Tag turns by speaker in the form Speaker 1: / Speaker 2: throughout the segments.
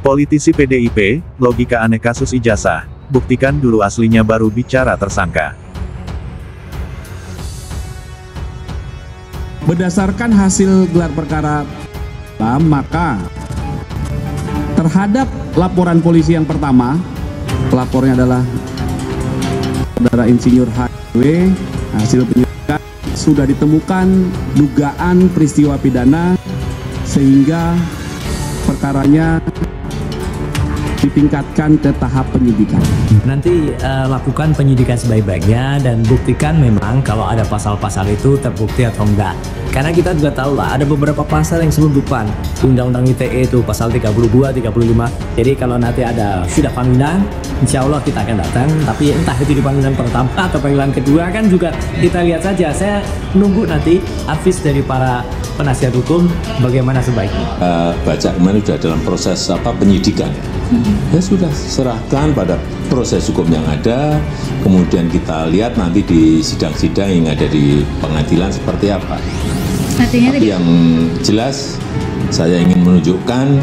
Speaker 1: Politisi PDIP, logika aneh kasus ijazah, buktikan dulu aslinya baru bicara tersangka.
Speaker 2: Berdasarkan hasil gelar perkara, maka terhadap laporan polisi yang pertama, pelapornya adalah saudara Insinyur HW, hasil penyelidikan sudah ditemukan dugaan peristiwa pidana sehingga perkaranya ditingkatkan ke tahap penyidikan.
Speaker 3: Nanti lakukan penyidikan sebaik-baiknya dan buktikan memang kalau ada pasal-pasal itu terbukti atau enggak. Karena kita juga tahu lah ada beberapa pasal yang selundupan. Undang-Undang ITE itu pasal 32, 35. Jadi kalau nanti ada sudah panggilan, insya Allah kita akan datang. Tapi entah itu di panggilan pertama atau panggilan kedua kan juga kita lihat saja. Saya nunggu nanti advice dari para penasihat hukum bagaimana sebaiknya.
Speaker 4: Baca kemarin sudah dalam proses penyidikan. Ya sudah serahkan pada proses hukum yang ada, kemudian kita lihat nanti di sidang-sidang yang ada di pengadilan seperti apa.
Speaker 5: Artinya
Speaker 4: tapi yang jelas saya ingin menunjukkan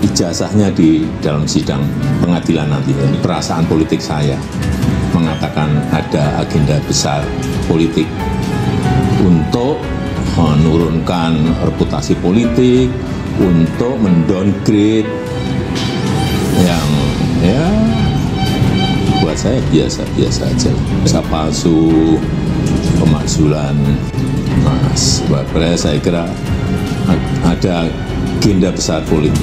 Speaker 4: ijazahnya di dalam sidang pengadilan nanti. Perasaan politik saya mengatakan ada agenda besar politik untuk menurunkan reputasi politik, untuk mendowngrade yang ya buat saya biasa-biasa aja. Bisa palsu, pemakzulan Mas Wapres, saya kira ada agenda besar politik.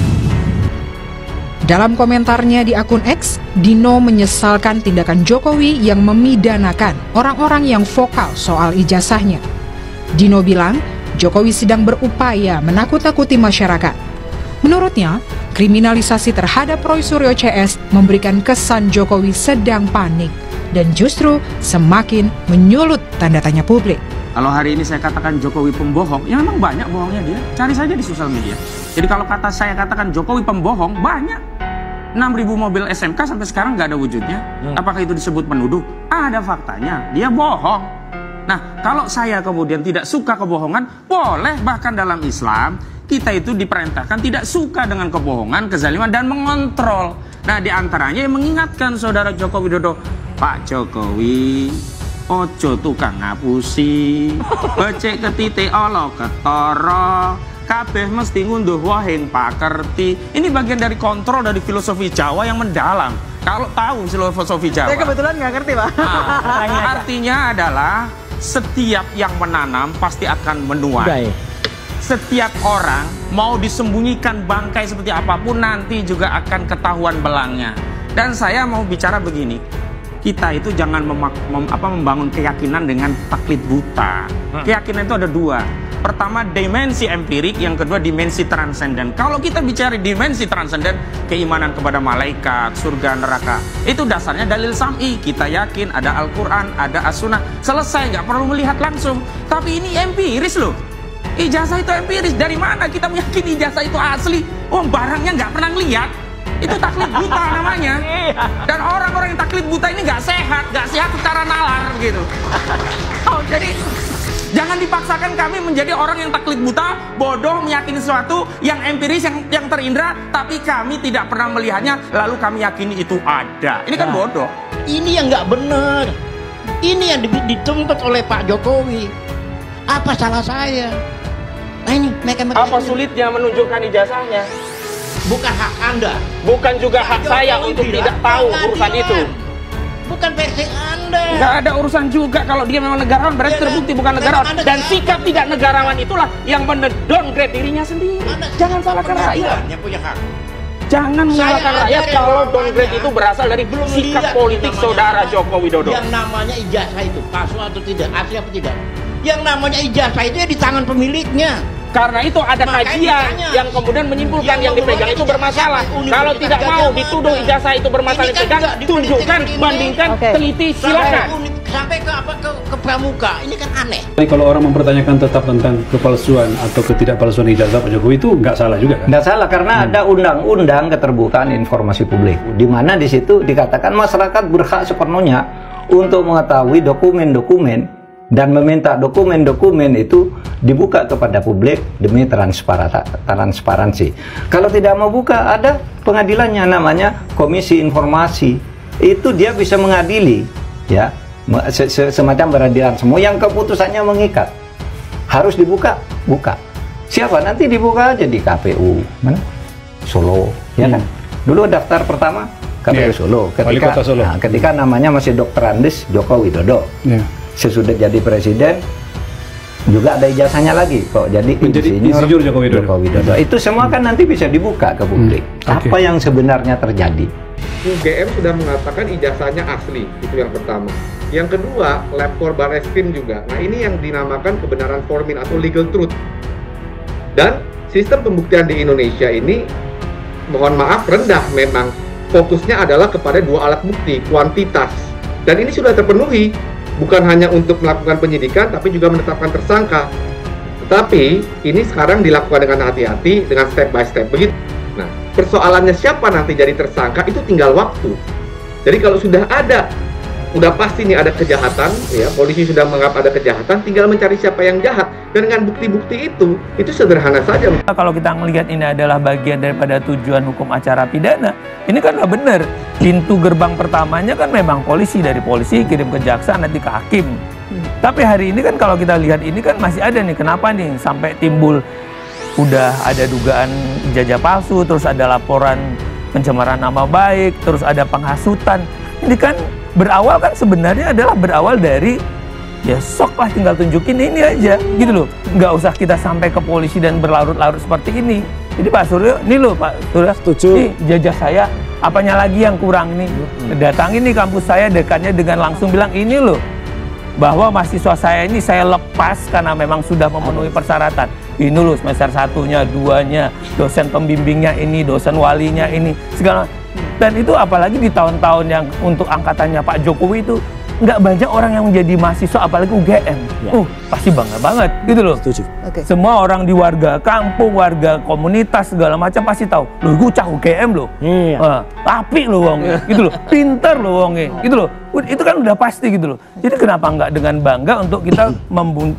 Speaker 6: Dalam komentarnya di akun X, Dino menyesalkan tindakan Jokowi yang memidanakan orang-orang yang vokal soal ijazahnya. Dino bilang, Jokowi sedang berupaya menakut-nakuti masyarakat. Menurutnya, kriminalisasi terhadap Roy Suryo CS memberikan kesan Jokowi sedang panik dan justru semakin menyulut tanda tanya publik.
Speaker 7: Kalau hari ini saya katakan Jokowi pembohong, ya memang banyak bohongnya dia. Cari saja di sosial media. Jadi kalau saya katakan Jokowi pembohong, banyak. 6.000 mobil SMK sampai sekarang nggak ada wujudnya. Apakah itu disebut menuduh? Ada faktanya, dia bohong. Nah, kalau saya kemudian tidak suka kebohongan, boleh. Bahkan dalam Islam, kita itu diperintahkan tidak suka dengan kebohongan, kezaliman, dan mengontrol. Nah, diantaranya yang mengingatkan saudara Joko Widodo, Pak Jokowi, ojo tukang ngapusi, becek ketite olo ketoro, kabeh mesti ngunduh wahing pakerti. Ini bagian dari kontrol dari filosofi Jawa yang mendalam. Kalau tahu filosofi Jawa.
Speaker 8: Saya kebetulan nggak ngerti, Pak.
Speaker 7: Artinya adalah setiap yang menanam pasti akan menuai. Setiap orang mau disembunyikan bangkai seperti apapun nanti juga akan ketahuan belangnya. Dan saya mau bicara begini, kita itu jangan membangun keyakinan dengan taklid buta. Keyakinan itu ada dua. Pertama dimensi empirik, yang kedua dimensi transenden. Kalau kita bicara dimensi transenden, keimanan kepada malaikat, surga, neraka, itu dasarnya dalil sam'i. Kita yakin ada Al-Quran, ada As-Sunnah. Selesai, nggak perlu melihat langsung. Tapi ini empiris loh. Ijazah itu empiris. Dari mana kita meyakini ijazah itu asli? Oh, barangnya nggak pernah ngeliat. Itu taklid buta namanya. Dan orang-orang yang taklid buta ini nggak sehat secara nalar gitu. Jadi jangan dipaksakan kami menjadi orang yang taklid buta, bodoh, meyakini sesuatu yang empiris, yang terindra, tapi kami tidak pernah melihatnya, lalu kami yakini itu ada. Ini kan bodoh.
Speaker 8: Ini yang nggak benar. Ini yang dituntut oleh Pak Jokowi. Apa salah saya? Nah ini mereka
Speaker 7: apa sulitnya menunjukkan ijazahnya?
Speaker 8: Bukan hak Anda.
Speaker 7: Bukan juga hak saya untuk tidak tahu urusan itu.
Speaker 8: Bukan versi Anda.
Speaker 7: Nggak ada urusan juga. Kalau dia memang negarawan, berarti terbukti bukan negarawan. Dan sikap tidak negarawan itulah yang mendowngrade dirinya sendiri. Jangan salahkan rakyat.
Speaker 8: Yang punya hak.
Speaker 7: Jangan menyalahkan rakyat kalau downgrade itu berasal dari sikap politik saudara Joko Widodo.
Speaker 8: Yang namanya ijazah itu palsu atau tidak, asli atau tidak. Yang namanya ijazah itu di tangan pemiliknya.
Speaker 7: Karena itu ada kajian yang kemudian menyimpulkan yang dipegang itu bermasalah. Kalau tidak mau dituduh ijazah itu bermasalah dipegang, tunjukkan, bandingkan, teliti, silakan.
Speaker 8: Sampai ke pramuka, ini kan aneh.
Speaker 9: Kalau orang mempertanyakan tetap tentang kepalsuan atau ketidakpalsuan ijazah Pak Jokowi itu nggak salah juga kan?
Speaker 10: Nggak salah karena ada undang-undang keterbukaan informasi publik, di mana di situ dikatakan masyarakat berhak sepenuhnya untuk mengetahui dokumen-dokumen dan meminta dokumen-dokumen itu dibuka kepada publik demi transparansi. Kalau tidak mau buka, ada pengadilannya namanya Komisi Informasi. Itu dia bisa mengadili, ya, semacam peradilan semua yang keputusannya mengikat. Harus dibuka, buka. Siapa? Nanti dibuka aja di KPU mana? Solo, ya kan? Dulu daftar pertama KPU Solo. Ketika namanya masih Dr. Andes Joko Widodo. Sesudah jadi presiden juga ada ijazahnya lagi kok, jadi insinyur Joko Widodo. Itu semua kan nanti bisa dibuka ke publik. Apa yang sebenarnya terjadi?
Speaker 5: UGM sudah mengatakan ijazahnya asli, itu yang pertama. Yang kedua, lab for Barreskrim juga. Nah, ini yang dinamakan kebenaran formin atau legal truth. Dan sistem pembuktian di Indonesia ini, mohon maaf, rendah memang. Fokusnya adalah kepada dua alat bukti, kuantitas. Dan ini sudah terpenuhi, bukan hanya untuk melakukan penyidikan, tapi juga menetapkan tersangka. Tetapi, ini sekarang dilakukan dengan hati-hati, dengan step by step, begitu. Nah, persoalannya siapa nanti jadi tersangka, itu tinggal waktu. Jadi kalau sudah ada, udah pasti nih ada kejahatan, ya, polisi sudah menganggap ada kejahatan, tinggal mencari siapa yang jahat. Dan dengan bukti-bukti itu sederhana saja.
Speaker 11: Kalau kita melihat ini adalah bagian daripada tujuan hukum acara pidana, ini kan nggak benar. Pintu gerbang pertamanya kan memang polisi, dari polisi kirim ke jaksa, nanti ke hakim. Tapi hari ini kan kalau kita lihat ini kan masih ada nih, kenapa nih sampai timbul udah ada dugaan ijazah palsu, terus ada laporan pencemaran nama baik, terus ada penghasutan. Ini kan berawal kan sebenarnya adalah berawal dari ya sok lah tinggal tunjukin ini aja gitu loh, nggak usah kita sampai ke polisi dan berlarut-larut seperti ini. Jadi Pak Suryo, ini loh Pak Suryo, ini ijazah saya, apanya lagi yang kurang nih, datangin nih kampus saya, dekannya dengan langsung bilang ini loh, bahwa mahasiswa saya ini saya lepas karena memang sudah memenuhi persyaratan. Ini loh semester 1-nya, 2-nya, dosen pembimbingnya ini, dosen walinya ini, segala. Dan itu apalagi di tahun-tahun yang untuk angkatannya Pak Jokowi itu nggak banyak orang yang menjadi mahasiswa, apalagi UGM. Pasti bangga banget gitu loh. Semua orang di warga kampung, warga komunitas segala macam pasti tahu, loh gue cah UGM loh, apik loh wongnya, gitu loh, pinter loh wongnya, gitu loh. Itu kan udah pasti gitu loh. Jadi kenapa nggak dengan bangga untuk kita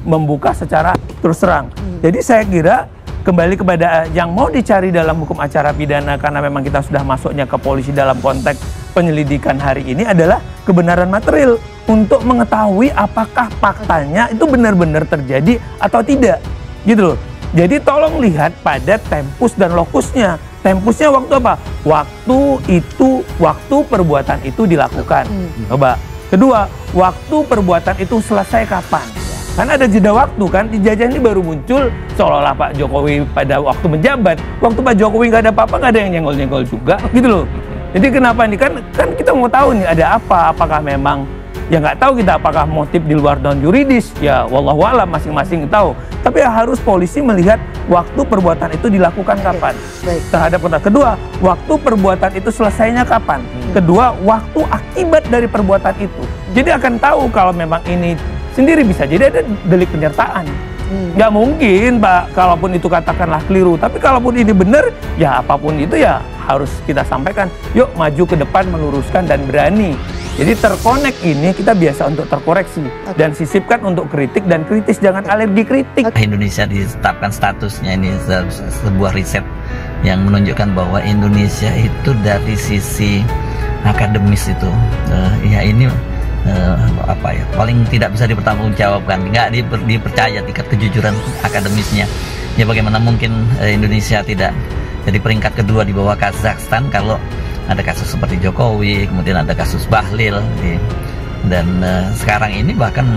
Speaker 11: membuka secara terus terang. Jadi saya kira kembali kepada yang mau dicari dalam hukum acara pidana, karena memang kita sudah masuknya ke polisi dalam konteks penyelidikan hari ini adalah kebenaran material untuk mengetahui apakah faktanya itu benar-benar terjadi atau tidak, gitu loh. Jadi tolong lihat pada tempus dan lokusnya. Tempusnya waktu apa? Waktu perbuatan itu dilakukan. Coba. Kedua, waktu perbuatan itu selesai kapan? Karena ada jeda waktu kan, ijazah ini baru muncul seolah-olah Pak Jokowi pada waktu menjabat. Waktu Pak Jokowi nggak ada apa-apa, nggak ada yang nyenggol-nyenggol juga, gitu loh. Jadi kenapa nih? Kan kita mau tahu nih ada apa, apakah memang, ya nggak tahu kita apakah motif di luar non yuridis, ya wallahualam masing-masing tahu. Tapi harus polisi melihat waktu perbuatan itu dilakukan kapan. Terhadap perbuatan. Kedua, waktu perbuatan itu selesainya kapan. Kedua, waktu akibat dari perbuatan itu. Jadi akan tahu kalau memang ini sendiri bisa jadi ada delik penyertaan. Nggak mungkin Pak, kalaupun itu katakanlah keliru, tapi kalaupun ini benar, ya apapun itu ya harus kita sampaikan. Yuk maju ke depan, meluruskan dan berani. Jadi terkonek ini kita biasa untuk terkoreksi dan sisipkan untuk kritik dan kritis, jangan alergi kritik.
Speaker 12: Indonesia ditetapkan statusnya ini sebuah riset yang menunjukkan bahwa Indonesia itu dari sisi akademis itu ya ini paling tidak bisa dipertanggungjawabkan, nggak dipercaya tingkat kejujuran akademisnya. Ya bagaimana mungkin Indonesia tidak jadi peringkat kedua di bawah Kazakhstan kalau ada kasus seperti Jokowi, kemudian ada kasus Bahlil, dan sekarang ini bahkan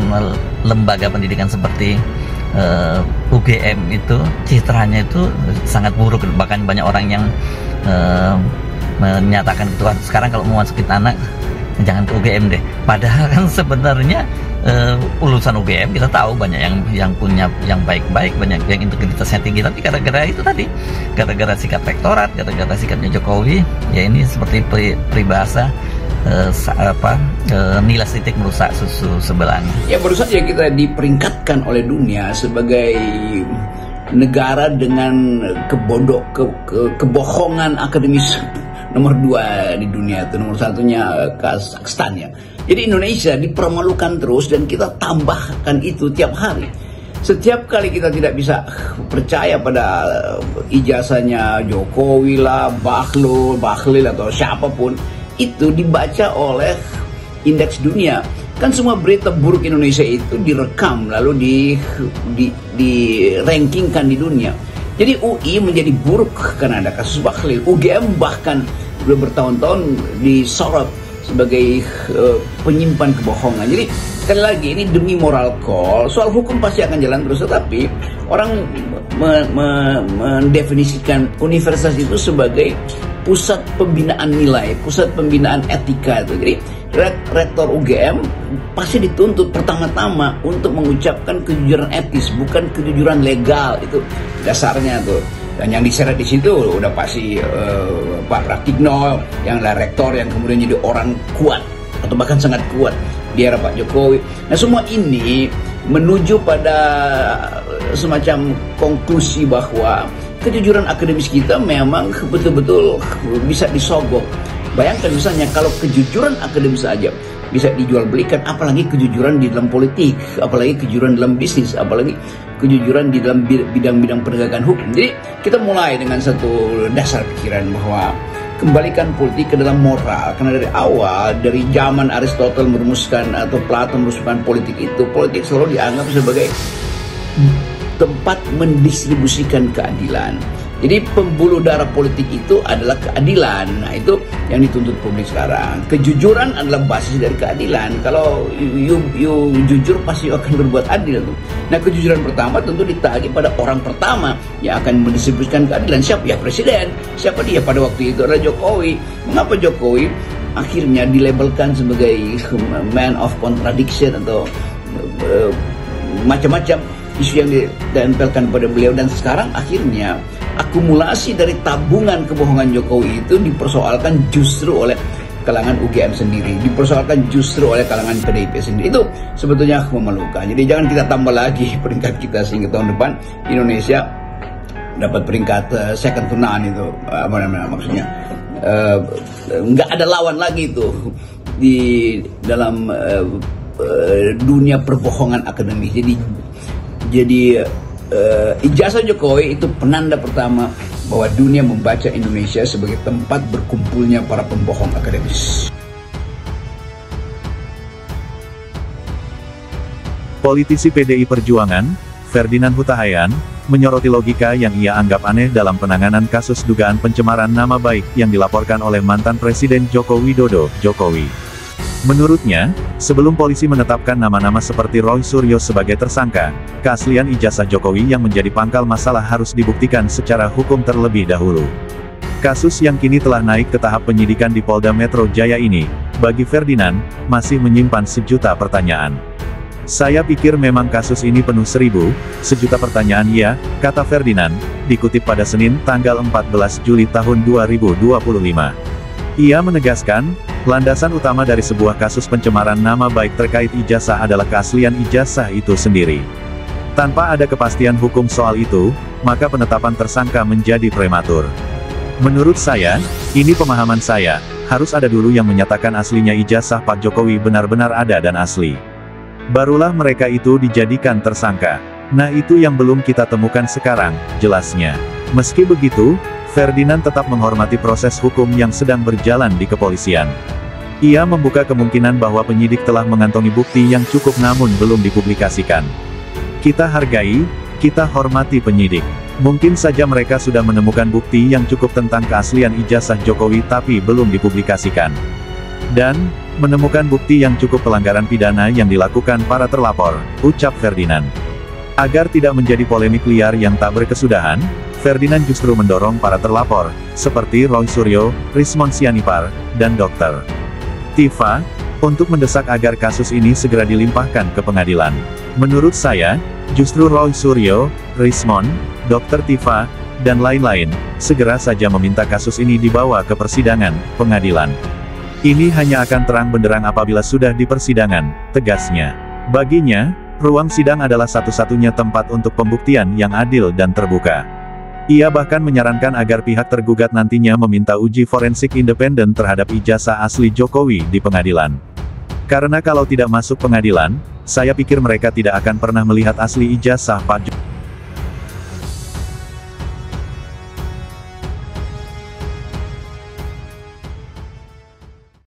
Speaker 12: lembaga pendidikan seperti UGM itu citranya itu sangat buruk, bahkan banyak orang yang menyatakan gitu, sekarang kalau mau masukin anak jangan ke UGM deh. Padahal kan sebenarnya lulusan UGM kita tahu banyak yang punya yang baik-baik, banyak yang integritasnya tinggi, tapi gara-gara itu tadi, gara-gara sikap rektorat, gara-gara sikapnya Jokowi, ya ini seperti peribahasa nilai titik merusak susu sebelahnya.
Speaker 13: Ya baru saja kita diperingkatkan oleh dunia sebagai negara dengan kebohongan akademis nomor 2 di dunia itu, nomor 1-nya Kazakhstan ya. Jadi Indonesia dipermalukan terus dan kita tambahkan itu tiap hari. Setiap kali kita tidak bisa percaya pada ijazahnya Jokowi lah, Bahlil atau siapapun, itu dibaca oleh indeks dunia. Kan semua berita buruk Indonesia itu direkam lalu di rankingkan di dunia. Jadi UI menjadi buruk karena ada kasus Bahlil. UGM bahkan sudah bertahun-tahun disorot sebagai penyimpan kebohongan. Jadi sekali lagi ini demi moral call, soal hukum pasti akan jalan terus, tetapi orang mendefinisikan universitas itu sebagai pusat pembinaan nilai, pusat pembinaan etika itu. Jadi rektor UGM pasti dituntut pertama-tama untuk mengucapkan kejujuran etis, bukan kejujuran legal, itu dasarnya tuh. Dan yang diseret di situ udah pasti Pak Pratikno yang adalah rektor yang kemudian jadi orang kuat atau bahkan sangat kuat di era Pak Jokowi. Nah, semua ini menuju pada semacam konklusi bahwa kejujuran akademis kita memang betul-betul bisa disogok. Bayangkan misalnya kalau kejujuran akademis saja bisa dijual belikan, apalagi kejujuran di dalam politik, apalagi kejujuran dalam bisnis, apalagi kejujuran di dalam bidang-bidang penegakan hukum. Jadi kita mulai dengan satu dasar pikiran bahwa kembalikan politik ke dalam moral, karena dari awal, dari zaman Aristoteles merumuskan atau Plato merumuskan politik itu, politik selalu dianggap sebagai tempat mendistribusikan keadilan. Jadi pembuluh darah politik itu adalah keadilan. Nah, itu yang dituntut publik sekarang. Kejujuran adalah basis dari keadilan. Kalau you jujur pasti akan berbuat adil. Nah, kejujuran pertama tentu ditagih pada orang pertama yang akan mendistribusikan keadilan. Siapa? Ya presiden. Siapa dia? Pada waktu itu adalah Jokowi. Mengapa Jokowi akhirnya dilabelkan sebagai man of contradiction atau macam-macam isu yang ditempelkan pada beliau, dan sekarang akhirnya akumulasi dari tabungan kebohongan Jokowi itu dipersoalkan justru oleh kalangan UGM sendiri, dipersoalkan justru oleh kalangan PDIP sendiri. Itu sebetulnya memalukan. Jadi jangan kita tambah lagi peringkat kita sehingga tahun depan Indonesia dapat peringkat second to none itu, apa namanya maksudnya, nggak ada lawan lagi itu di dalam dunia perbohongan akademis. Jadi ijazah Jokowi itu penanda pertama bahwa dunia membaca Indonesia sebagai tempat berkumpulnya para pembohong akademis.
Speaker 1: Politisi PDI Perjuangan, Ferdinand Huta Hayan, menyoroti logika yang ia anggap aneh dalam penanganan kasus dugaan pencemaran nama baik yang dilaporkan oleh mantan Presiden Joko Widodo, Jokowi. Menurutnya, sebelum polisi menetapkan nama-nama seperti Roy Suryo sebagai tersangka, keaslian ijazah Jokowi yang menjadi pangkal masalah harus dibuktikan secara hukum terlebih dahulu. Kasus yang kini telah naik ke tahap penyidikan di Polda Metro Jaya ini, bagi Ferdinand, masih menyimpan sejuta pertanyaan. Saya pikir memang kasus ini penuh sejuta pertanyaan ya, kata Ferdinand, dikutip pada Senin tanggal 14 Juli tahun 2025. Ia menegaskan, landasan utama dari sebuah kasus pencemaran nama baik terkait ijazah adalah keaslian ijazah itu sendiri. Tanpa ada kepastian hukum soal itu, maka penetapan tersangka menjadi prematur. Menurut saya, ini pemahaman saya, harus ada dulu yang menyatakan aslinya ijazah Pak Jokowi benar-benar ada dan asli. Barulah mereka itu dijadikan tersangka. Nah, itu yang belum kita temukan sekarang, jelasnya. Meski begitu, Ferdinand tetap menghormati proses hukum yang sedang berjalan di kepolisian. Ia membuka kemungkinan bahwa penyidik telah mengantongi bukti yang cukup namun belum dipublikasikan. Kita hargai, kita hormati penyidik. Mungkin saja mereka sudah menemukan bukti yang cukup tentang keaslian ijazah Jokowi tapi belum dipublikasikan. Dan, menemukan bukti yang cukup pelanggaran pidana yang dilakukan para terlapor, ucap Ferdinand. Agar tidak menjadi polemik liar yang tak berkesudahan, Ferdinand justru mendorong para terlapor, seperti Roy Suryo, Rismon Sianipar, dan Dr. Tifa, untuk mendesak agar kasus ini segera dilimpahkan ke pengadilan. Menurut saya, justru Roy Suryo, Rismon, Dr. Tifa, dan lain-lain, segera saja meminta kasus ini dibawa ke persidangan, pengadilan. Ini hanya akan terang benderang apabila sudah di persidangan, tegasnya. Baginya, ruang sidang adalah satu-satunya tempat untuk pembuktian yang adil dan terbuka. Ia bahkan menyarankan agar pihak tergugat nantinya meminta uji forensik independen terhadap ijazah asli Jokowi di pengadilan. Karena kalau tidak masuk pengadilan, saya pikir mereka tidak akan pernah melihat asli ijazah Pak Jokowi.